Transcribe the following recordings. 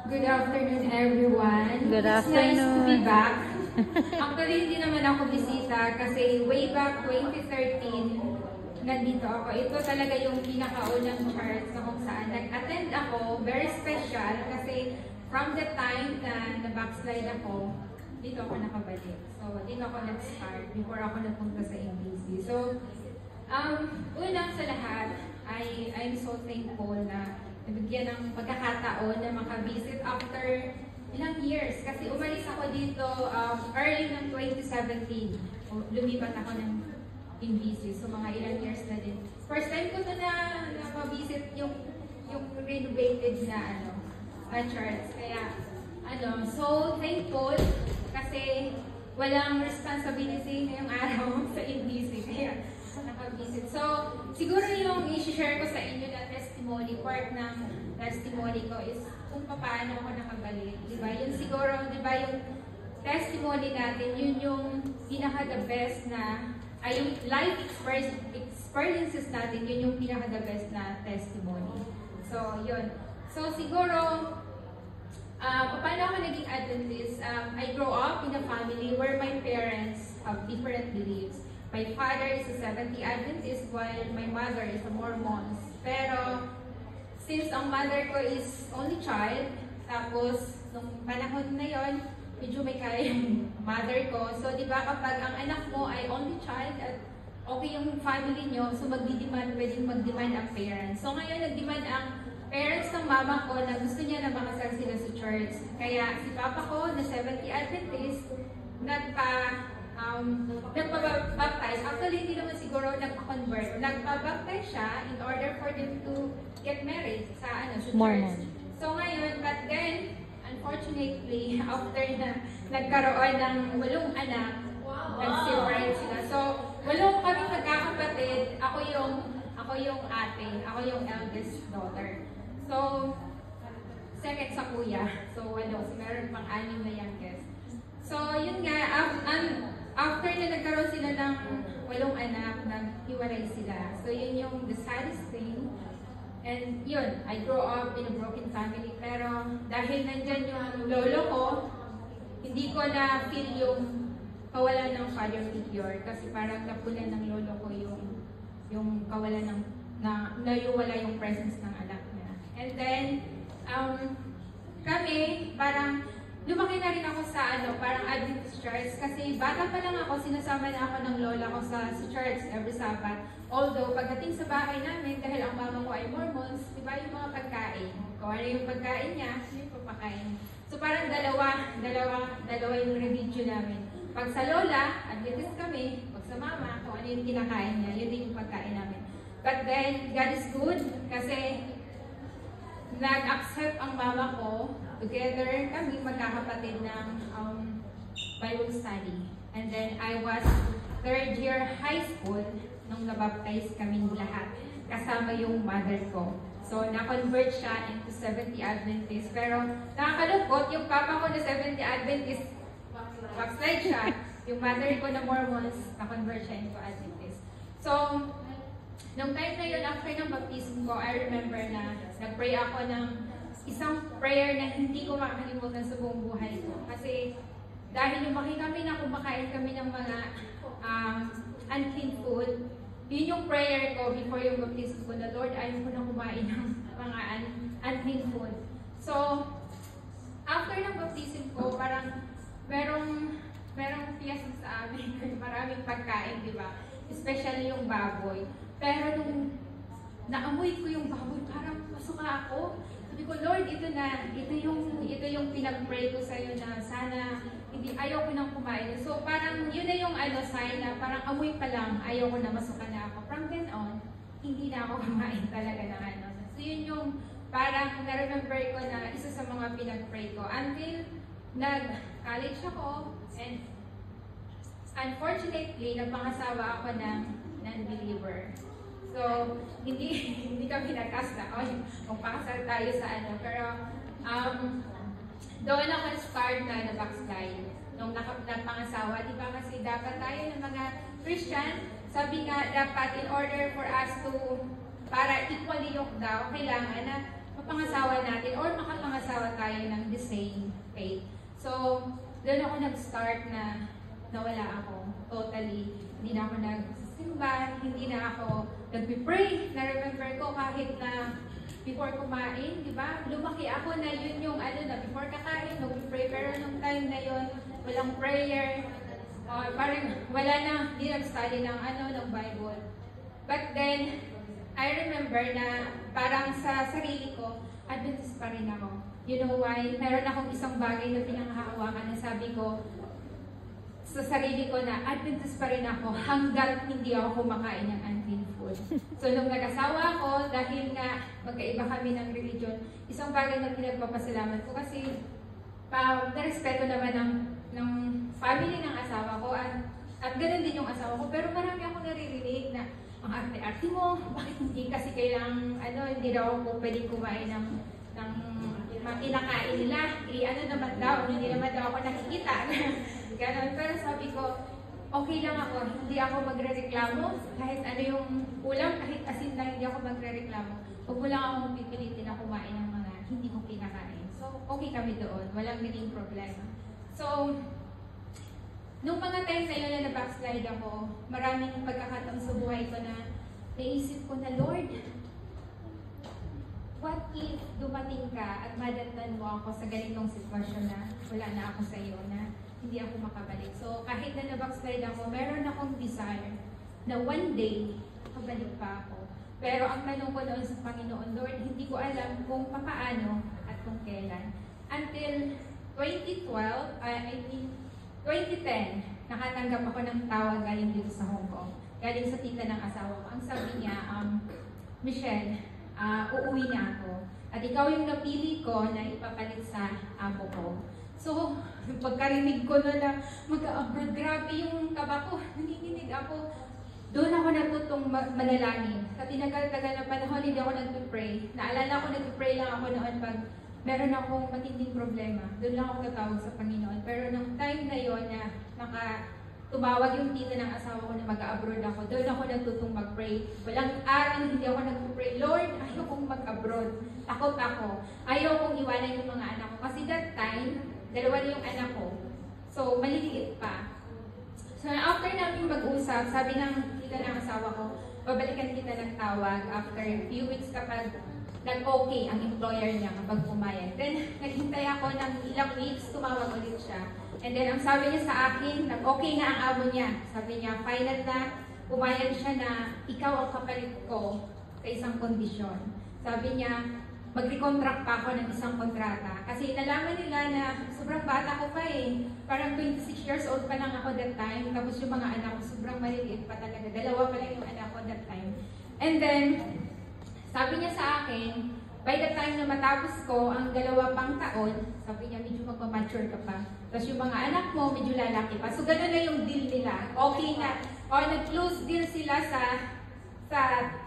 Good afternoon, everyone. Good It's afternoon. nice to be back. Actually, hindi naman ako bisita kasi way back 2013, nandito ako. Ito talaga yung pinakaunang church na kung saan nag-attend ako. Very special kasi from the time na na-backslide ako, dito ako nakabalik. So, dito ako nag-start before ako napunta sa MBC. So, unang sa lahat, I'm so thankful na nabigyan ng pagkakataon na makabisit after ilang years. Kasi umalis ako dito early ng 2017. Lumipat ako ng MBC. So mga ilang years na din. First time ko na mabisit yung renovated na church. Kaya so thankful kasi walang responsibility ngayong araw sa MBC. Kaya nakabisit. So, siguro yung i-share ko sa inyo na testimony, part ng testimony ko is kung paano ako nakabalik. Diba? Yun siguro, diba yung testimony natin, yun yung pinaka-the best na, yung life experiences natin, yun yung pinaka-the best na testimony. So, yun. So, siguro, paano ako naging Adventist? I grew up in a family where my parents have different beliefs. My father is a Seventh-day Adventist while my mother is a Mormon. Pero, since ang mother ko is only child, tapos, nung panahon na yon, medyo may kaya yung mother ko. So, di ba kapag ang anak mo ay only child at okay yung family nyo, so pwedeng mag-demand ang parents. So, ngayon, nag-demand ang parents ng mama ko na gusto niya na makasal sila sa church. Kaya, si papa ko na Seventh-day Adventist, nagpa-baptize. Actually, hindi naman siguro nagpa-convert. Nagpa-baptize siya in order for them to get married sa church. Mormon. So ngayon, but then, unfortunately, after na nagkaroon ng 8 anak, nag-separate sila. So, 8 kami magkakapatid. Ako yung ate. Ako yung eldest daughter. So, second sa kuya. So, so meron pang 6 na youngest. So, yun nga, after na nagkaroon sila ng 8 anak, naghiwalay sila. So, yun yung the saddest thing. And yun, I grew up in a broken family. Pero dahil nandyan yung lolo ko, hindi ko na feel yung kawalan ng father figure. Kasi parang napunan ng lolo ko yung kawalan ng, naiwala yung presence ng anak niya. And then, kami, parang lumaki na rin ako sa parang Adventist church kasi bata pa lang ako, sinasama na ako ng lola ko sa church every Sabbath. Although, pagdating sa bahay namin, dahil ang mama ko ay Mormons, di ba yung mga pagkain? Kung ano yung pagkain niya, yung papakain. So parang dalawa yung religion namin. Pag sa lola, Adventist kami. Pag sa mama, kung ano yung kinakain niya, yun din yung pagkain namin. But then, God is good kasi nag-accept ang mama ko. Together, kami magkakapatid ng Bible study. And then, I was 3rd year high school nung nabaptize kaming lahat. Kasama yung mother ko. So, na-convert siya into Seventh-day Adventist. Pero, nakakalungkot, yung papa ko na Seventh-day Adventist, backslide siya. Yung mother ko na Mormons, na-convert siya into Adventist. So, nung time na yun, after ng baptism ko, I remember na nag-pray ako ng isang prayer na hindi ko makakalimutan sa buong buhay ko. Kasi dahil lumaki kami na kumakain kami ng mga unclean food, yun yung prayer ko before yung baptism ko na, Lord, ayaw ko na kumain ng mga unclean food. So, after ng baptism ko, parang merong fiesta sa amin, maraming pagkain, di ba? Especially yung baboy. Pero nung naamoy ko yung baboy, parang masuka ako. Sabi ko, Lord, ito yung pinag-pray ko sa'yo na sana ayaw ko nang kumain. So parang yun na yung sign na parang amoy pa lang, ayaw ko na, masuka na ako. From then on, hindi na ako kumain talaga ng So yun yung parang na-remember ko na isa sa mga pinag-pray ko. Until nag-college ako, and unfortunately, napangasawa ako ng non-believer. So, hindi kami nagkasta kung pakasal tayo sa pero doon ako start na backslide nung napangasawa. Di ba kasi dapat tayo ng mga Christian, sabi nga dapat in order for us to, para equally yoke daw, kailangan na pangasawa natin or makapangasawa tayo ng the same faith. So, doon ako nag-start na nawala ako totally. Hindi na ako nagsisimba, hindi na ako nag-pray. Na-remember ko kahit na before kumain, di ba? Lumaki ako na yun yung before kakain, mag-pray. Pero nung time na yun, walang prayer. Parang wala na, hindi nag-study ng ng Bible. But then, I remember na parang sa sarili ko, Adventist pa rin ako. You know why? Meron akong isang bagay na pinanghahawakan na sabi ko sa sarili ko na Adventist pa rin ako hanggat hindi ako kumakain ng unclean food. So nung nag-asawa ako, dahil nga magkaiba kami ng religion, isang bagay na pinagpapasalamat ko kasi narespeto naman ng family ng asawa ko at ganoon din yung asawa ko. Pero marami akong naririnig na ang arte-arte mo, bakit hindi kasi kailang hindi daw ako pwedeng kumain ng kinakain nila. Naman daw, hindi naman daw ako nakikita. Ganon. Pero sabi ko, okay lang ako, hindi ako magre-reklamo. Kahit ano yung ulam, kahit asin lang, hindi ako magre-reklamo. Huwag mo lang akong pipilitin na kumain ng mga hindi ko kinakain. So, okay kami doon. Walang naging problema. So, nung mga time na yun na na-backslide ako, maraming pagkakataon sa buhay ko na naisip ko na, Lord, what if dumating ka at madatnan mo ako sa ganitong sitwasyon na wala na ako sa iyo, na hindi ako makabalik. So, kahit na na-backslide ako, meron akong desire na one day, makabalik pa ako. Pero ang tanong ko noon sa Panginoon, Lord, hindi ko alam kung paano at kung kailan. Until 2010, nakatanggap ako ng tawag galing dito sa Hong Kong. Galing sa tita ng asawa ko. Ang sabi niya, Michelle, uuwi na ako. At ikaw yung napili ko na ipapalit sa amo ko. So, pagkarinig ko na mag-abroad, grabe yung kaba ko. Nanginginig ako. Doon ako natutong manalangin. Sa tinagal-tagal na panahon, hindi ako nag-pray. Naalala ko, nag-pray lang ako noon pag meron akong matinding problema. Doon lang ako tatawag sa Panginoon. Pero nung time na yon na tumawag yung tita ng asawa ko na mag-abroad ako, doon ako natutong mag-pray. Walang araw hindi ako nag-pray, Lord, ayaw kong mag-abroad. Takot ako. Ayaw kong iwanan yung mga anak ko. Kasi that time, dalawa na yung anak ko. So, maliliit pa. So, after namin mag-usap, sabi ng tita ng asawa ko, babalikan kita ng tawag after few weeks kapag nag-okay ang employer niya kapag pumayag. Then, naghintay ako ng ilang weeks, tumawag ulit siya. And then, ang sabi niya sa akin, nag-okay na ang amo niya. Sabi niya, final na, pumayag siya na ikaw ang kapalit ko sa isang kondisyon. Sabi niya, mag-recontract pa ako ng isang kontrata. Kasi nalaman nila na sobrang bata ko pa eh. Parang 26 years old pa lang ako that time. Tapos yung mga anak ko, sobrang maliliit pa talaga. Dalawa pa lang yung anak ko that time. And then, sabi niya sa akin, by the time na matapos ko ang 2 pang taon, sabi niya, medyo magmamature ka pa. Tapos yung mga anak mo, medyo lalaki pa. So, gano'n na yung deal nila. Okay na. O, nag-close deal sila sa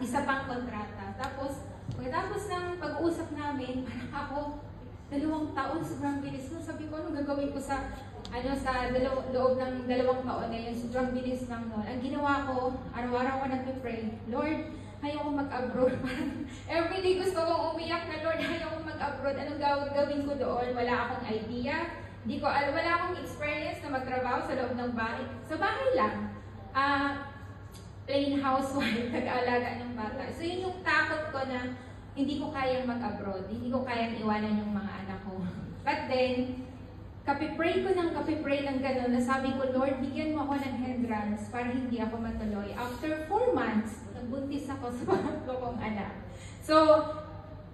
isa pang kontrata. Tapos, pagkatapos ng pag-uusap namin, parang ako, 2 taon, sobrang bilis mo. Sabi ko, anong gagawin ko sa loob ng 2 taon na yun, sobrang bilis lang noon. Ang ginawa ko, araw-araw ko nag-pray, Lord, ayaw ko mag-abroad. Everyday gusto kong umiyak na, Lord, ayaw ko mag-abroad. Anong gawin ko doon? Wala akong idea. Wala akong experience na magtrabaho sa loob ng bahay. Sa bahay lang. Plain housewife, nag-aalaga ng bata. So yun yung takot ko na hindi ko kayang mag-abroad. Hindi ko kayang iwanan yung mga anak ko. But then, kapipray ko ng gano'n, na sabi ko, Lord, bigyan mo ako ng hindrance para hindi ako matuloy. After 4 months, nagbuntis ako sa pangatlo kong anak. So,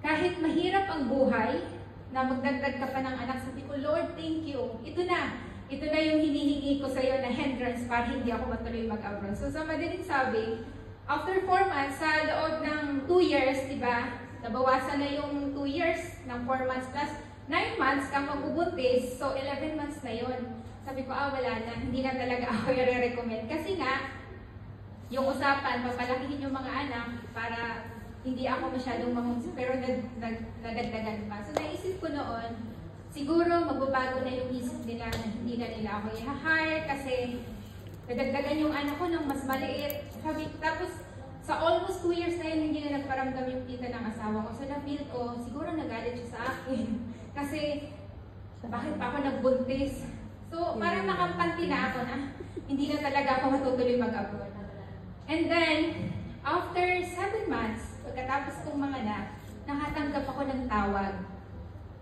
kahit mahirap ang buhay, na magdagdag ka pa ng anak, sabi ko, Lord, thank you. Ito na yung hinihingi ko sa iyo na hindrance para hindi ako matuloy mag-abroad. So, sa madaling sabi, after 4 months, sa loob ng 2 years, diba, nabawasan na yung 2 years ng 4 months plus 9 months kang magbubuntis, so 11 months na yon. Sabi ko, wala na, hindi na talaga ako i-recommend. Kasi nga, yung usapan, papalakihin yung mga anak para hindi ako masyadong mahunsi, pero nadagdagan pa. So naisip ko noon, siguro magbabago na yung isip nila na hindi na nila ako i-hire kasi nadagdagan yung anak ko nung mas maliit. Tapos Sa almost 2 years na yun, hindi na nagparamdam yung tita ng asawa ko. So na-feel ko, siguro nagalit siya sa akin. Kasi, bakit pa ako nagbuntis? So, parang nakampante na ako na hindi na talaga ako matutuloy mag-abroad. And then, after 7 months, pagkatapos kong manganak, nakatanggap ako ng tawag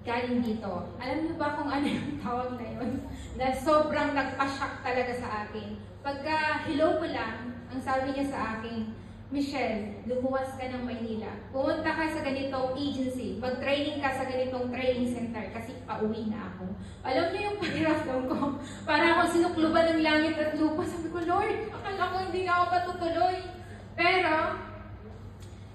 galing dito. Alam niyo ba kung ano yung tawag na yun? Na sobrang nagpa-shock talaga sa akin. Pagka hello ko lang, ang sabi niya sa akin, Michelle, lumuwas ka ng Maynila. Pumunta ka sa ganitong agency. Mag-training ka sa ganitong training center kasi pauwi na ako. Alam niyo yung pakiramdam ko? Para ako sinukluban ng langit at lupa. Sabi ko, Lord, akala ko hindi na ako matutuloy. Pero,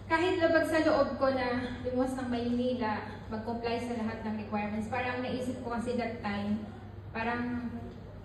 kahit labag sa loob ko na lumuwas ng Maynila, mag-comply sa lahat ng requirements, parang naisip ko kasi that time, parang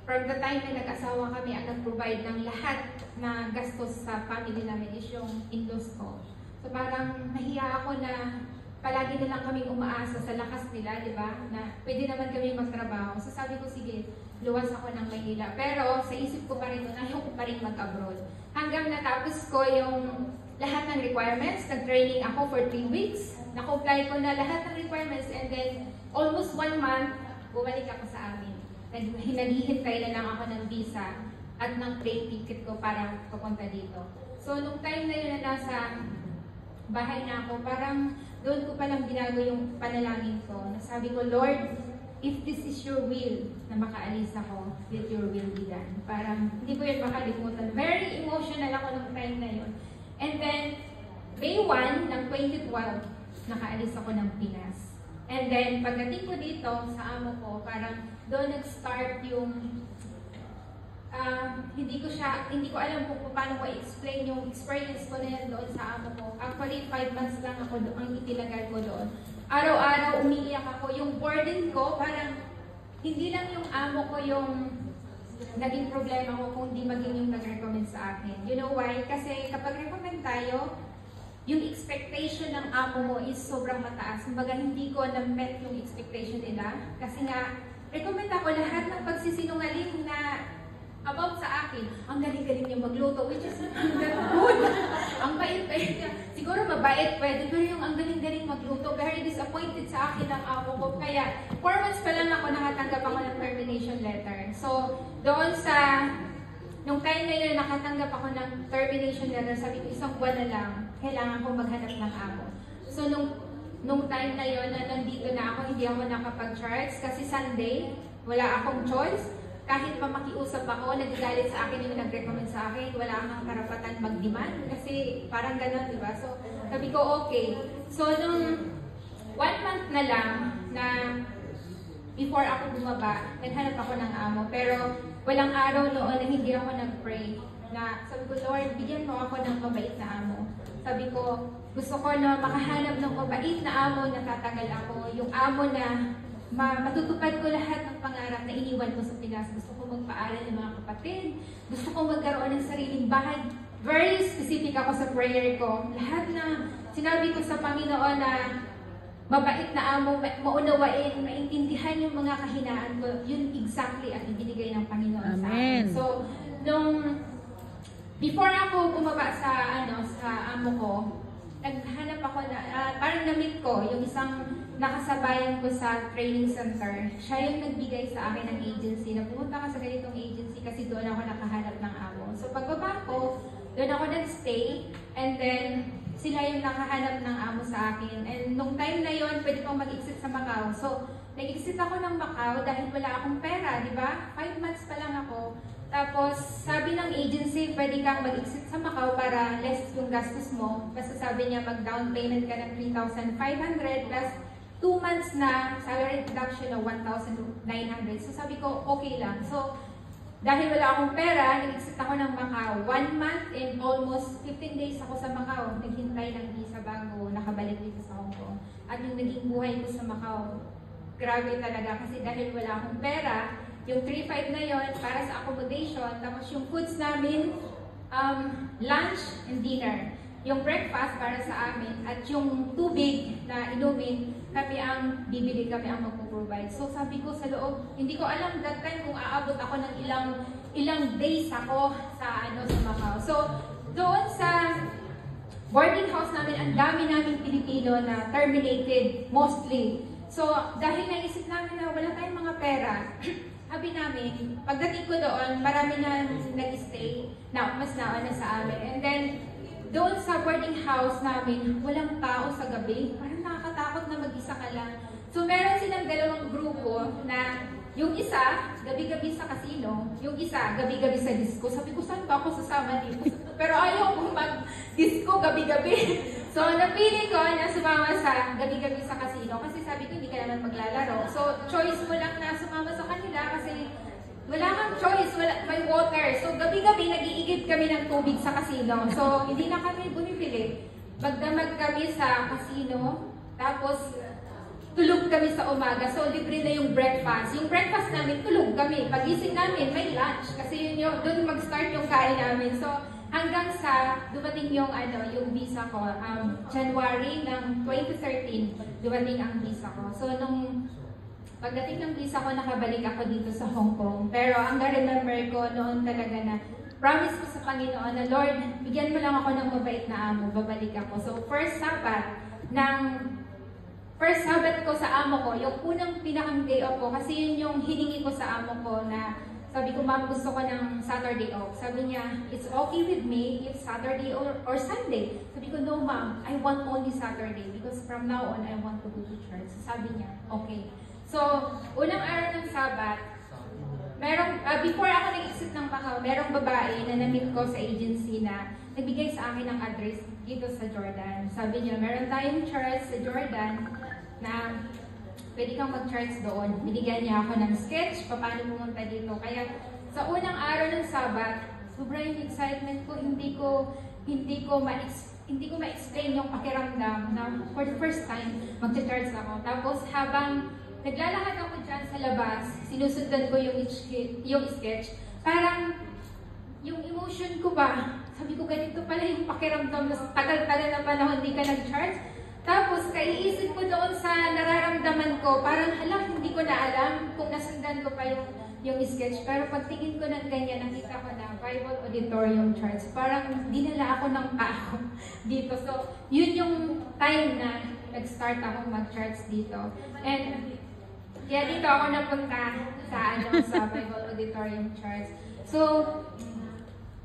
from the time na nag-asawa kami, ang nag-provide ng lahat na gastos sa family namin is yung in-laws ko. So parang nahiya ako na palagi na lang kami umaasa sa lakas nila, di ba? Na pwede naman kami magtrabaho. So sabi ko, sige, luwas ako ng Maynila. Pero sa isip ko pa rin na ayaw ko pa rin mag-abroad. Hanggang natapos ko yung lahat ng requirements, nag-training ako for 3 weeks. Na-comply ko na lahat ng requirements and then almost 1 month, bumalik ako sa amin. Naghihintay na lang ako ng visa at ng plane ticket ko para pupunta dito. So, nung time na yun na nasa bahay na ako, parang doon ko palang binago yung panalangin ko. Nasabi ko, Lord, if this is your will na makaalis ako, let your will be done. Parang hindi ko yun makalimutan. Very emotional ako nung time na yun. And then, May 1 ng 2012, nakaalis ako ng Pinas. And then, pagdating ko dito sa amo ko, parang doon nag-start yung hindi ko alam kung paano ko i-explain yung experience ko na yan doon sa amo ko. Actually, 5 months lang ako ang itinagal ko doon. Araw-araw umiiyak ako. Yung burden ko, parang hindi lang yung amo ko yung naging problema ko kung di maging yung nag-recommend sa akin. You know why? Kasi kapag recommend tayo, yung expectation ng amo mo is sobrang mataas. Kumbaga, hindi ko na-met yung expectation nila. Kasi nga, recommend ako lahat ng pagsisinungaling na about sa akin. Ang galing-galing niya magluto, which is not good. Ang bait-bait niya. Siguro mabait pwede, pero yung ang galing-galing magluto, very disappointed sa akin ang amo ko. Kaya, 4 months pa lang ako nakatanggap ako ng termination letter. So, doon sa nung time na yun, nakatanggap ako ng termination letter, sabi ko, 1 buwan na lang, kailangan ko maghanap ng amo. So, nung time na yun, na nandito na ako, hindi ako nakapag-charge kasi Sunday, wala akong choice. Kahit pa makiusap ako, nagagalit sa akin yung nag-recommend sa akin, wala akong karapatan mag-demand kasi parang gano'n, di ba? So, sabi ko, okay. So, nung 1 month na lang na before ako bumaba, naghanap ako ng amo. Pero walang araw noon na hindi ako nag-pray. Na sabi ko, Lord, bigyan mo ako ng mabait na amo. Sabi ko, gusto ko na makahanap ng mabait na amo na tatagal ako. Yung amo na matutupad ko lahat ng pangarap na iniwan ko sa Pinas. Gusto ko magpaaral ng mga kapatid. Gusto ko magkaroon ng sariling bahay. Very specific ako sa prayer ko. Lahat na sinabi ko sa Panginoon na mabait na amo, maunawain, maintindihan yung mga kahinaan ko, yun exactly ang ibinigay ng Panginoon sa akin. So, before ako bumaba sa amo ko, naghanap ako na, parang na-meet ko yung isang nakasabayan ko sa training center. Siya yung nagbigay sa akin ng agency, na pumunta ka sa ganitong agency kasi doon ako nakahanap ng amo. So, pagbaba ko, doon ako nag-stay, and then, sila yung nakahanap ng amo sa akin. And nung time na yon, pwede pang mag-exit sa Macau. So, nag-exit ako ng Macau dahil wala akong pera, di ba? 5 months pa lang ako. Tapos, sabi ng agency, pwede kang mag-exit sa Macau para less yung gastos mo. Basta sabi niya, mag-down payment ka ng 3,500 plus 2 months na salary deduction ng 1,900. So, sabi ko, okay lang. So, dahil wala akong pera, nag-exit ako ng Macau. 1 month and almost 15 days ako sa Macau. Naghintay ng visa bago nakabalik dito sa Hong Kong. At yung naging buhay ko sa Macau, grabe talaga. Kasi dahil wala akong pera, yung 3,500 na yon para sa accommodation, tapos yung foods namin, lunch and dinner. Yung breakfast para sa amin, at yung tubig na inumin, kami ang bibili, kami ang magpo-provide. So sabi ko sa loob, hindi ko alam that time kung aabot ako ng ilang days ako sa Macau. So doon sa boarding house namin, ang dami naming Pilipino na terminated mostly. So, dahil naisip namin na wala tayong mga pera, sabi namin, pagdating ko doon, marami na nag-stay, na mas nauna sa amin. And then, doon sa boarding house namin, walang tao sa gabi. Parang nakakatakot na mag-isa ka lang. So, meron silang dalawang grupo na yung isa, gabi-gabi sa casino, yung isa, gabi-gabi sa disco. Sabi ko, saan ba ako sasama dito? Pero ayaw kong mag-disco gabi-gabi. So, napili ko na sumama sa gabi-gabi sa casino kasi sabi ko, hindi ka naman maglalaro. So, choice mo lang na sumama sa kanila kasi wala kang choice, may water. So, gabi-gabi, nag-iigib kami ng tubig sa casino. So, hindi na kami bumibili. Magdamag kami sa casino, tapos tulog kami sa umaga. So, libre na yung breakfast. Yung breakfast namin, tulog kami. Pagising namin, may lunch. Kasi yun yung, doon mag-start yung kain namin. So, hanggang sa dumating yung, yung visa ko, January ng 2013, dumating ang visa ko. So, nung pagdating ng visa ko, nakabalik ako dito sa Hong Kong. Pero ang na-remember ko noon talaga na, promise ko sa Panginoon na, Lord, bigyan mo lang ako ng mabait na amo, babalik ako. So, first Sabbath ko sa amo ko, yung unang pinakang day off ko, kasi yun yung hiningi ko sa amo ko na, sabi ko, ma'am, gusto ko ng Saturday off. Sabi niya, it's okay with me if Saturday or Sunday. Sabi ko, no ma'am, I want only Saturday because from now on, I want to go to church. Sabi niya, okay. So, unang araw ng Sabbath, before ako nag-exit ng Macau, merong babae na na-meet ko sa agency na nagbigay sa akin ng address dito sa Jordan. Sabi niya, meron tayong church sa Jordan na pwede kang mag-church doon. Binigyan niya ako ng sketch, paano pumunta dito. Kaya sa unang araw ng Sabat, sobrang excitement ko, hindi ko ma-explain yung pakiramdam na for the first time, mag-church ako. Tapos habang naglalakad ako dyan sa labas, sinusundan ko yung sketch, parang yung emotion ko ba, sabi ko ganito pala yung pakiramdam na tagal-tagal na panahon hindi ka nag-church. Tapos, kaiisip ko doon sa nararamdaman ko, parang hindi ko na alam kung nasundan ko pa yung sketch. Pero pagtingin ko ng ganyan, nakita ko na Bible Auditorium Church. Parang dinala ako ng tao dito. So, yun yung time na nag-start ako mag-church dito. And, kaya dito ako napunta sa Bible Auditorium Church. So,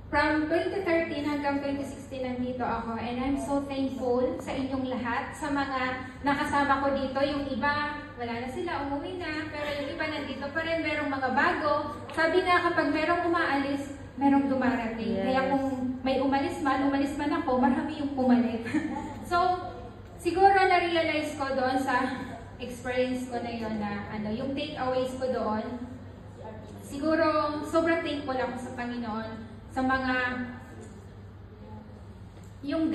from 2013 hanggang 2016 nandito ako, and I'm so thankful sa inyong lahat, sa mga nakasama ko dito. Yung iba, wala na sila, umuwi na, pero yung iba nandito pa rin, merong mga bago. Sabi nga kapag merong umaalis, merong dumarating. Yes. Kaya kung may umalis man ako, marami yung pumalit. So, siguro na-realize ko doon sa experience ko na yun na yung takeaways ko doon, siguro sobrang thankful ako sa Panginoon sa mga yung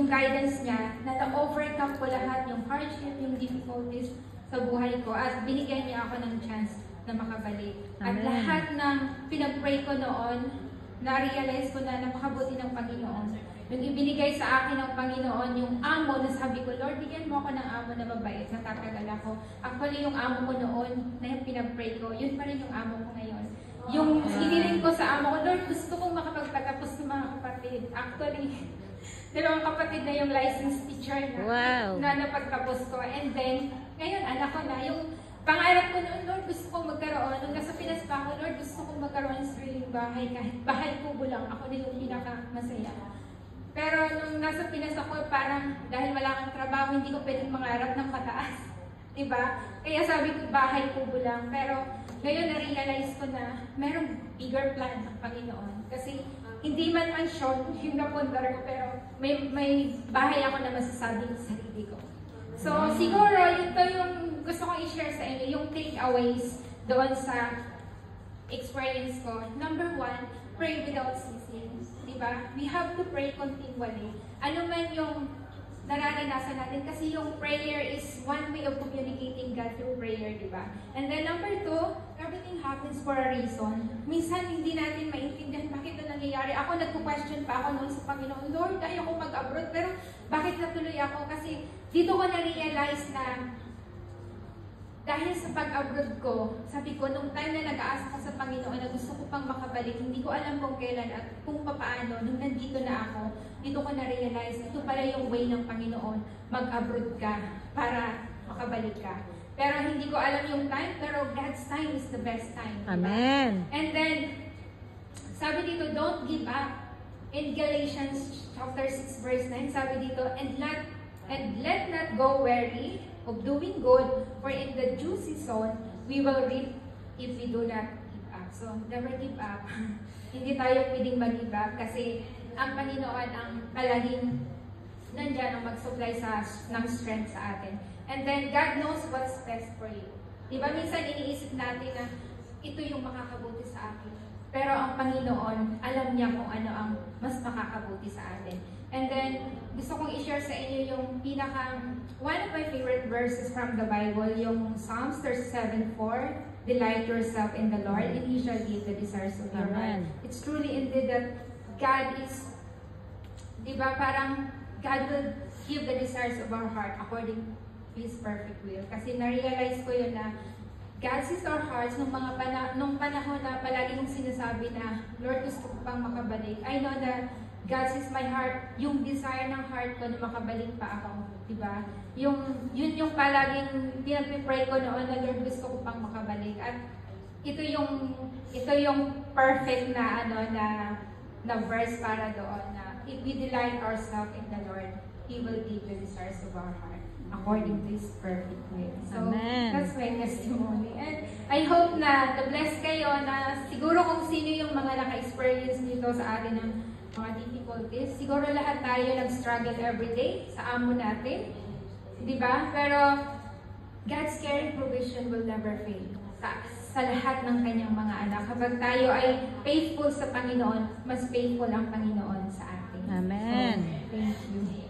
guidance niya na na-overcome ko lahat yung hardship, yung difficulties sa buhay ko at binigyan niya ako ng chance na makabalik. Amen. At lahat ng pinag-pray ko noon, na-realize ko na napakabuti ng Panginoon. Yung ibinigay sa akin ng Panginoon, yung amo na sabi ko, Lord, bigyan mo ako ng amo na mabait, natatagal ako. Actually, yung amo ko noon na yung pinag-pray ko, yun pa rin yung amo ko ngayon. Yung hiniling ko sa amo ko, Lord, gusto kong makapagpatapos ng mga kapatid. Actually, dalawang kapatid na yung licensed teacher na napagtapos ko. And then, ngayon, anak ko na. Yung pangarap ko noon, Lord, gusto kong magkaroon. Nung nasa Pinas pa ako, Lord, gusto kong magkaroon ng sariling bahay. Kahit bahay kubo lang, ako na yung pinaka-masaya. Pero nung nasa Pinas ako, parang dahil wala kang trabaho, hindi ko pwedeng mangarap ng mataas. Diba? Kaya sabi ko, bahay kubo lang. Pero ngayon, na-realize ko na merong bigger plan ng Panginoon. Kasi hindi man short yung napundar ko, pero may bahay ako na masasabi sa sarili ko. So, siguro, ito yung gusto kong i-share sa inyo, yung takeaways doon sa experience ko. Number 1, pray without ceasing. Diba? We have to pray continually. Ano man yung nararanasan natin, kasi yung prayer is one way of communicating God through prayer, diba? And then number 2, everything happens for a reason. Minsan hindi natin maintindihan bakit na nangyayari. Ako nagko-question pa ako noon sa Panginoon, Lord, kaya ko mag-abroad, pero bakit natuloy ako? Kasi dito ko na-realize na dahil sa pag-abroad ko, sabi ko, nung time na nag-aasa ko sa Panginoon na gusto ko pang makabalik, hindi ko alam kung kailan at kung paano, nung nandito na ako, dito ko na-realize, ito pala yung way ng Panginoon, mag-abroad ka para makabalik ka. Pero hindi ko alam yung time, pero God's time is the best time. Amen. And then, sabi dito, don't give up. In Galatians chapter 6 verse 9, sabi dito, and let not go weary of doing good, for in the due season, we will reap if we do not give up. So, never give up. Hindi tayo pwedeng mag-give up kasi ang Panginoon ang palaging nandyan ang mag-supply ng strength sa atin. And then, God knows what's best for you. Diba, minsan iniisip natin na ito yung makakabuti sa akin. Pero ang Panginoon, alam niya kung ano ang mas makakabuti sa atin. And then, gusto kong i-share sa inyo yung one of my favorite verses from the Bible, yung Psalms 37:4, delight yourself in the Lord, and He shall give the desires of your heart. It's truly indeed that God is, di ba, parang God will give the desires of our heart according to His perfect will. Kasi na-realize ko yun na God sees our hearts nung panahon na palagi yung sinasabi na, Lord, gusto ko pang makabalik. I know that God sees my heart, yung desire ng heart ko na makabalik pa ako. Diba? Yun yung palaging pinag-pray ko noon na, Lord, gusto ko pang makabalik. At ito yung perfect na na verse para doon na if we delight ourselves in the Lord, He will give the desires of our heart according to His perfect will. So, Amen. That's my testimony. And I hope na na-bless kayo na siguro kung sino yung mga naka-experience nito sa atin ng mga difficulties. Siguro lahat tayo nag-struggle everyday sa amo natin. Diba? Pero God's caring provision will never fail sa lahat ng kanyang mga anak. Kapag tayo ay faithful sa Panginoon, mas faithful ang Panginoon sa atin. Amen. So, thank you.